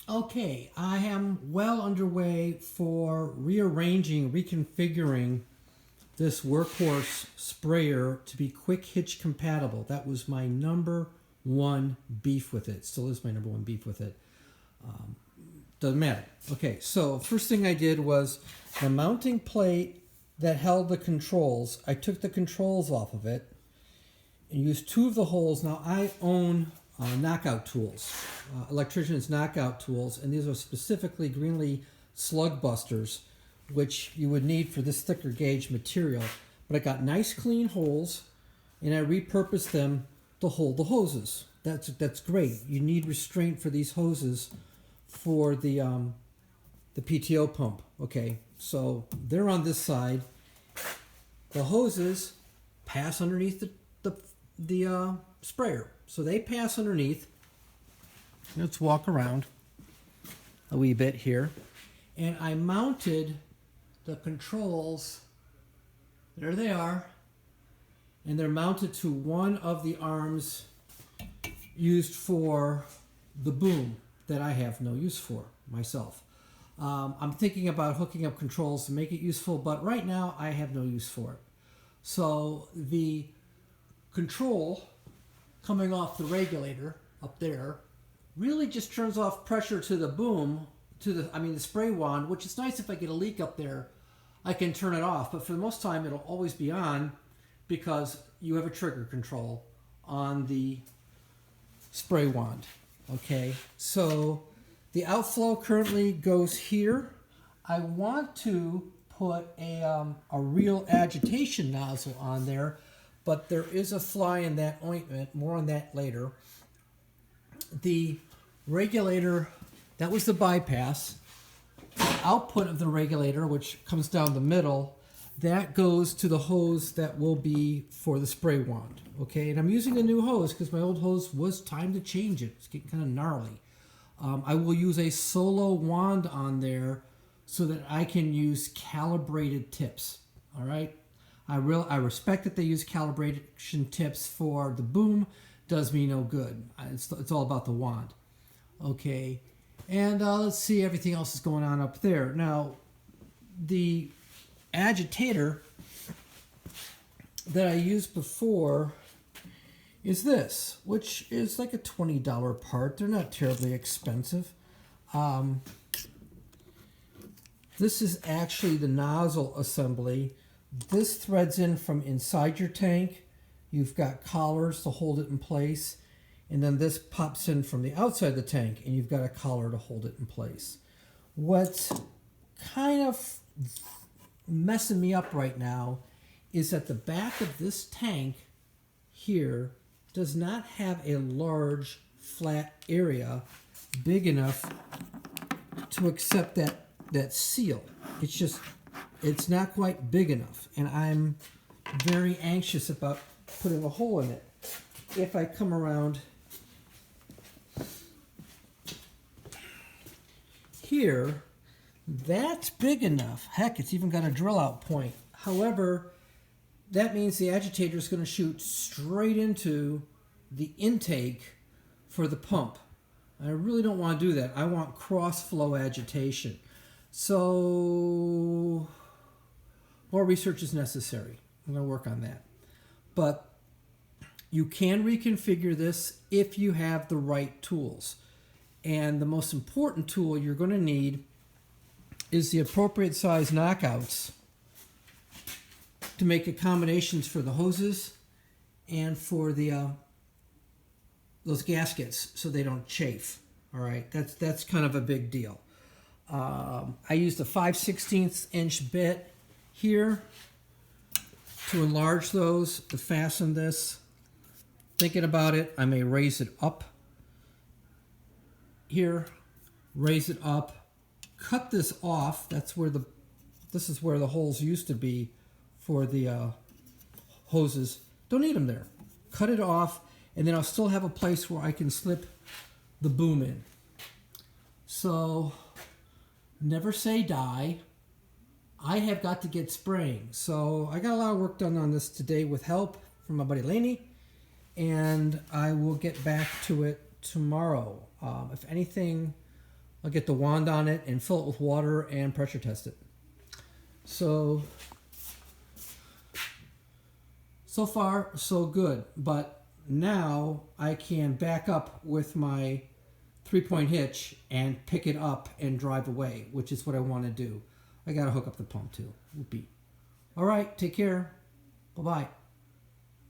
Okay, I am well underway for rearranging, reconfiguring this Workhorse sprayer to be quick-hitch compatible. That was my number one beef with it. Still is my number one beef with it. Doesn't matter. Okay, so first thing I did was the mounting plate that held the controls. I took the controls off of it and used two of the holes. Now I own knockout tools, electrician's knockout tools, and these are specifically Greenlee slug busters, which you would need for this thicker gauge material. But I got nice clean holes, and I repurposed them to hold the hoses. That's great. You need restraint for these hoses for the PTO pump. Okay, so they're on this side. The hoses pass underneath the sprayer. So they pass underneath. Let's walk around a wee bit here. And I mounted the controls. There they are. And they're mounted to one of the arms used for the boom that I have no use for myself. I'm thinking about hooking up controls to make it useful, but right now I have no use for it. So the control coming off the regulator up there really just turns off pressure to the boom, the spray wand, which is nice if I get a leak up there, I can turn it off. But for the most time, it'll always be on because you have a trigger control on the spray wand. Okay, so the outflow currently goes here. I want to put a real agitation nozzle on there, but there is a fly in that ointment. More on that later. The regulator, that was the bypass. The output of the regulator, which comes down the middle, that goes to the hose that will be for the spray wand. Okay, and I'm using a new hose because my old hose was time to change it. It's getting kind of gnarly. I will use a solo wand on there so that I can use calibrated tips. All right. I respect that they use calibration tips for the boom. Does me no good. It's all about the wand. Okay, and let's see, everything else is going on up there. Now, the agitator that I used before is this, which is like a $20 part. They're not terribly expensive. This is actually the nozzle assembly. This threads in from inside your tank. You've got collars to hold it in place. And then this pops in from the outside the tank, and you've got a collar to hold it in place. What's kind of messing me up right now is that the back of this tank here does not have a large flat area big enough to accept that seal. It's not quite big enough, and I'm very anxious about putting a hole in it. If I come around here, that's big enough. Heck, it's even got a drill out point. However, that means the agitator is going to shoot straight into the intake for the pump. I really don't want to do that. I want cross flow agitation. So more research is necessary. I'm going to work on that. But you can reconfigure this if you have the right tools. And the most important tool you're going to need is the appropriate size knockouts to make accommodations for the hoses and for the those gaskets so they don't chafe. All right, that's kind of a big deal. I used a 5/16 inch bit here to enlarge those, to fasten this. Thinking about it, I may raise it up here, raise it up, cut this off. This is where the holes used to be for the hoses. Don't need them there. Cut it off, and then I'll still have a place where I can slip the boom in. So, never say die. I have got to get spraying. So I got a lot of work done on this today with help from my buddy Laney, and I will get back to it tomorrow. If anything I'll get the wand on it and fill it with water and pressure test it. So far, so good. But now I can back up with my 3-point hitch and pick it up and drive away, which is what I want to do. I got to hook up the pump too. Whoopee. All right, take care. Bye-bye.